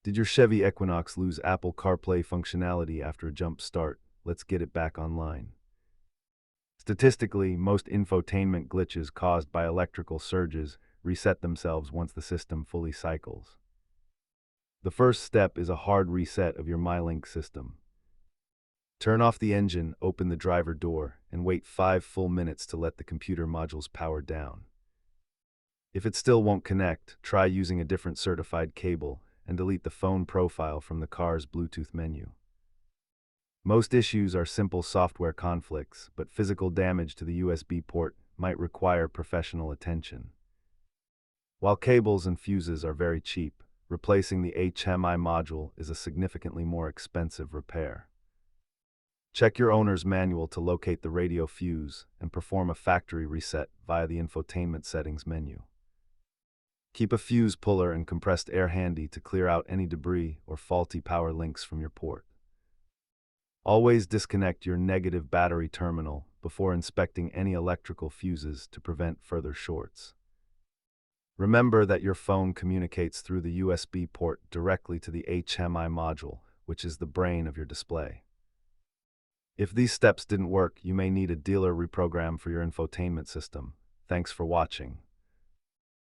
Did your Chevy Equinox lose Apple CarPlay functionality after a jump start? Let's get it back online. Statistically, most infotainment glitches caused by electrical surges reset themselves once the system fully cycles. The first step is a hard reset of your MyLink system. Turn off the engine, open the driver door, and wait 5 full minutes to let the computer modules power down. If it still won't connect, try using a different certified cable and delete the phone profile from the car's Bluetooth menu. Most issues are simple software conflicts, but physical damage to the USB port might require professional attention. While cables and fuses are very cheap, replacing the HMI module is a significantly more expensive repair. Check your owner's manual to locate the radio fuse and perform a factory reset via the infotainment settings menu. Keep a fuse puller and compressed air handy to clear out any debris or faulty power links from your port. Always disconnect your negative battery terminal before inspecting any electrical fuses to prevent further shorts. Remember that your phone communicates through the USB port directly to the HMI module, which is the brain of your display. If these steps didn't work, you may need a dealer reprogram for your infotainment system. Thanks for watching.